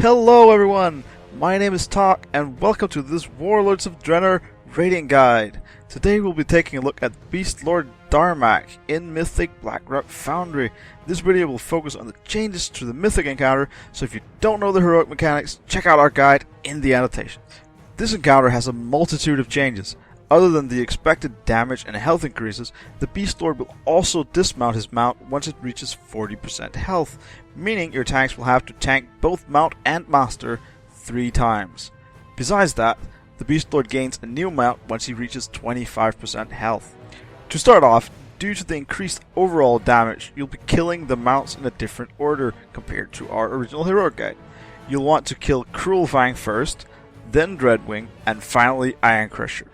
Hello everyone, my name is Talk and welcome to this Warlords of Draenor rating guide. Today we'll be taking a look at Beastlord Darmac in Mythic Blackrock Foundry. This video will focus on the changes to the Mythic encounter, so if you don't know the heroic mechanics, check out our guide in the annotations. This encounter has a multitude of changes. Other than the expected damage and health increases, the Beastlord will also dismount his mount once it reaches 40% health, meaning your tanks will have to tank both mount and master 3 times. Besides that, the Beastlord gains a new mount once he reaches 25% health. To start off, due to the increased overall damage, you'll be killing the mounts in a different order compared to our original heroic guide. You'll want to kill Cruel Fang first, then Dreadwing, and finally Iron Crusher.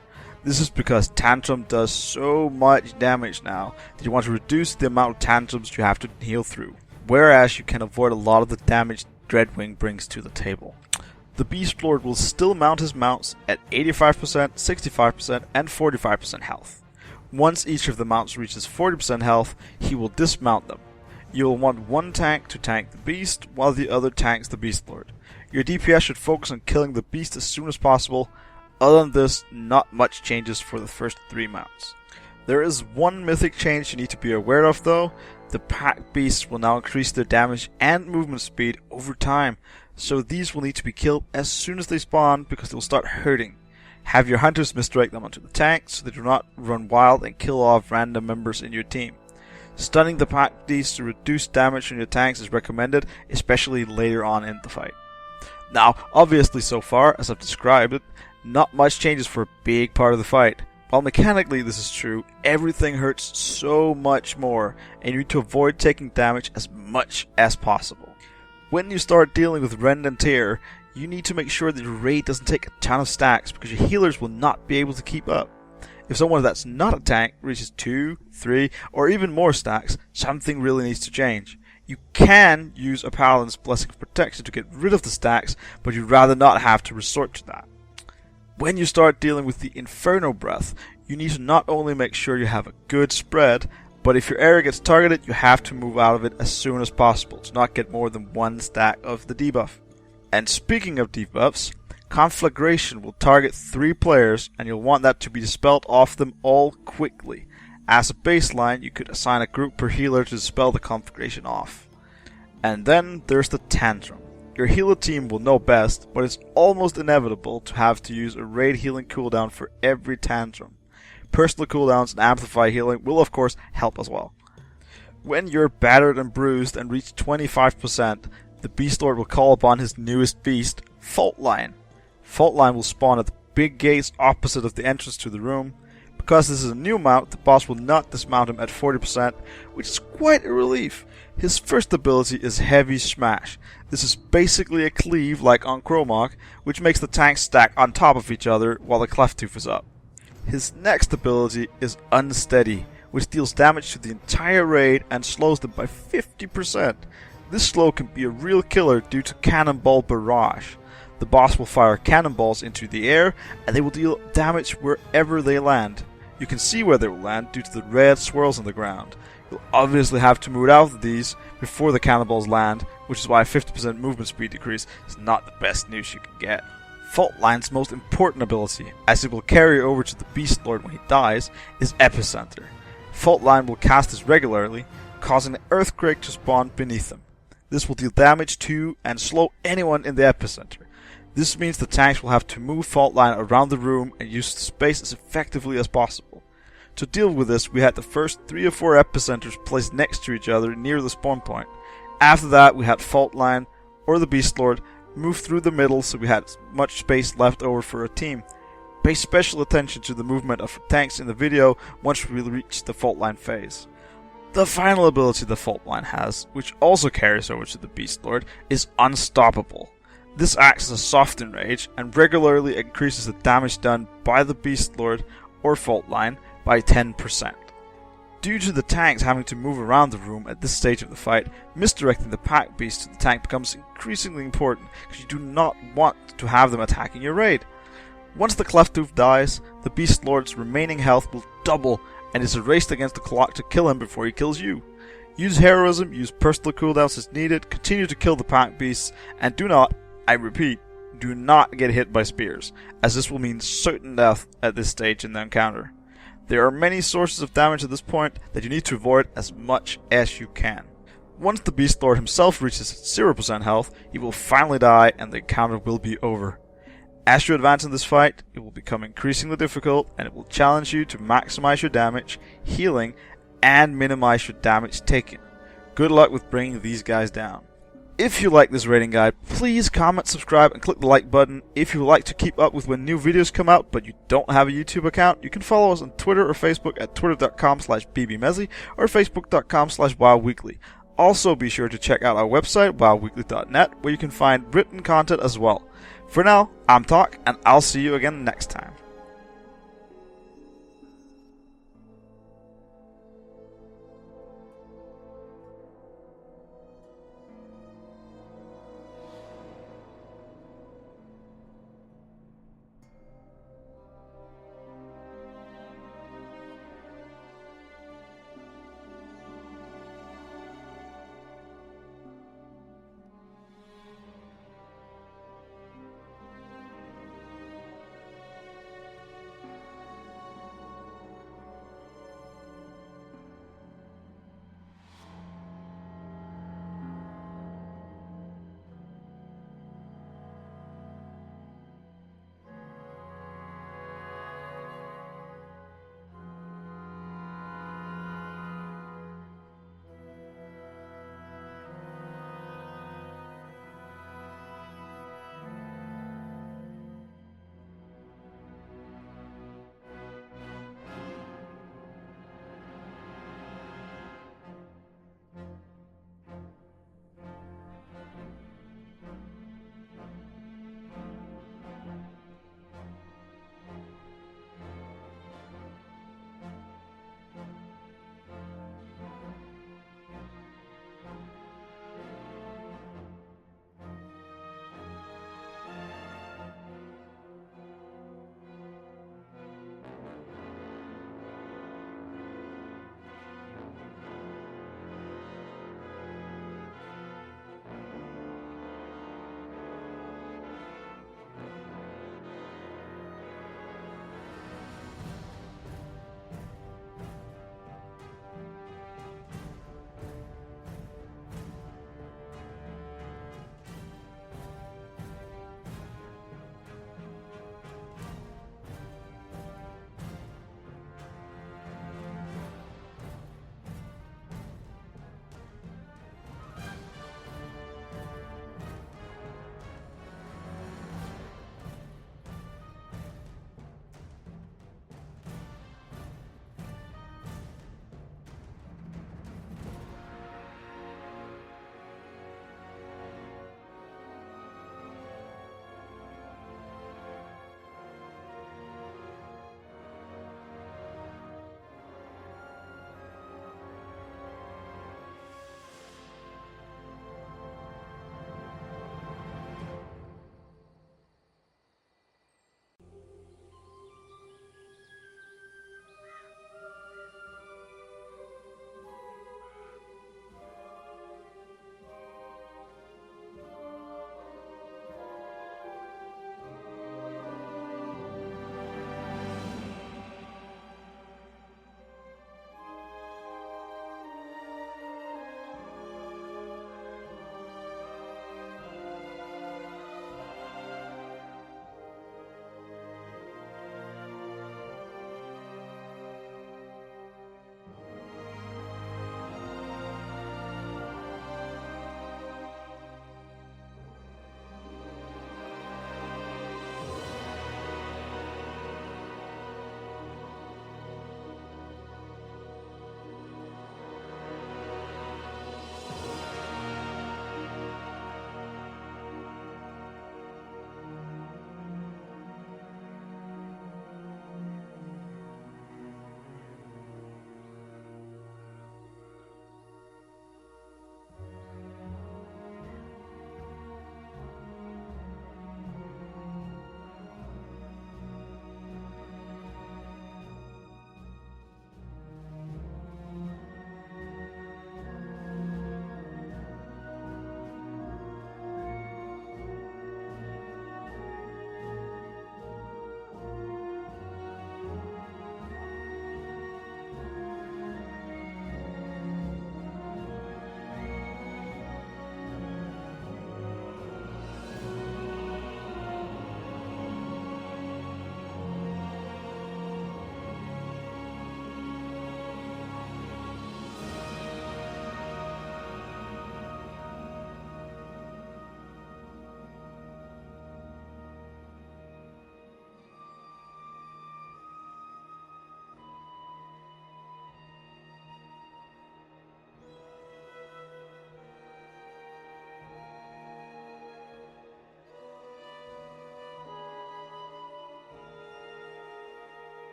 This is because Tantrum does so much damage now that you want to reduce the amount of tantrums you have to heal through, whereas you can avoid a lot of the damage Dreadwing brings to the table. The Beastlord will still mount his mounts at 85%, 65%, and 45% health. Once each of the mounts reaches 40% health, he will dismount them. You will want one tank to tank the beast, while the other tanks the Beastlord. Your DPS should focus on killing the beast as soon as possible. Other than this, not much changes for the first 3 mounts. There is one mythic change you need to be aware of though. The pack beasts will now increase their damage and movement speed over time, so these will need to be killed as soon as they spawn because they will start hurting. Have your hunters misdirect them onto the tank so they do not run wild and kill off random members in your team. Stunning the pack beasts to reduce damage on your tanks is recommended, especially later on in the fight. Now, obviously so far, as I've described it, not much changes for a big part of the fight. While mechanically this is true, everything hurts so much more, and you need to avoid taking damage as much as possible. When you start dealing with Rend and Tear, you need to make sure that your raid doesn't take a ton of stacks, because your healers will not be able to keep up. If someone that's not a tank reaches 2, 3, or even more stacks, something really needs to change. You can use a Paladin's Blessing of Protection to get rid of the stacks, but you'd rather not have to resort to that. When you start dealing with the Inferno Breath, you need to not only make sure you have a good spread, but if your area gets targeted, you have to move out of it as soon as possible to not get more than 1 stack of the debuff. And speaking of debuffs, Conflagration will target 3 players, and you'll want that to be dispelled off them all quickly. As a baseline, you could assign a group per healer to dispel the Conflagration off. And then there's the Tantrum. Your healer team will know best, but it's almost inevitable to have to use a raid healing cooldown for every Tantrum. Personal cooldowns and amplify healing will of course help as well. When you're battered and bruised and reach 25%, the Beastlord will call upon his newest beast, Faultline. Faultline will spawn at the big gates opposite of the entrance to the room. Because this is a new mount, the boss will not dismount him at 40%, which is quite a relief. His first ability is Heavy Smash. This is basically a cleave like on Cromach, which makes the tanks stack on top of each other while the Cleft Tooth is up. His next ability is Unsteady, which deals damage to the entire raid and slows them by 50%. This slow can be a real killer due to Cannonball Barrage. The boss will fire cannonballs into the air, and they will deal damage wherever they land. You can see where they will land due to the red swirls on the ground. You'll obviously have to move out of these before the cannonballs land, which is why a 50% movement speed decrease is not the best news you can get. Faultline's most important ability, as it will carry over to the Beastlord when he dies, is Epicenter. Faultline will cast this regularly, causing an earthquake to spawn beneath him. This will deal damage to and slow anyone in the epicenter. This means the tanks will have to move Faultline around the room and use the space as effectively as possible. To deal with this, we had the first 3 or 4 epicenters placed next to each other near the spawn point. After that, we had Faultline, or the Beastlord, move through the middle so we had much space left over for a team. Pay special attention to the movement of tanks in the video once we reach the Faultline phase. The final ability the Faultline has, which also carries over to the Beastlord, is Unstoppable. This acts as a soft enrage and regularly increases the damage done by the Beastlord or Faultline by 10%. Due to the tanks having to move around the room at this stage of the fight, misdirecting the pack beast to the tank becomes increasingly important because you do not want to have them attacking your raid. Once the Cleft Tooth dies, the Beastlord's remaining health will double and is erased against the clock to kill him before he kills you. Use heroism, use personal cooldowns as needed, continue to kill the pack beasts, and do not, I repeat, do not get hit by spears, as this will mean certain death at this stage in the encounter. There are many sources of damage at this point that you need to avoid as much as you can. Once the Beastlord himself reaches 0% health, he will finally die and the encounter will be over. As you advance in this fight, it will become increasingly difficult and it will challenge you to maximize your damage, healing, and minimize your damage taken. Good luck with bringing these guys down. If you like this rating guide, please comment, subscribe, and click the like button. If you would like to keep up with when new videos come out but you don't have a YouTube account, you can follow us on Twitter or Facebook at twitter.com/bbmezzy or facebook.com/wildweekly. Also be sure to check out our website, wildweekly.net, where you can find written content as well. For now, I'm Talk, and I'll see you again next time.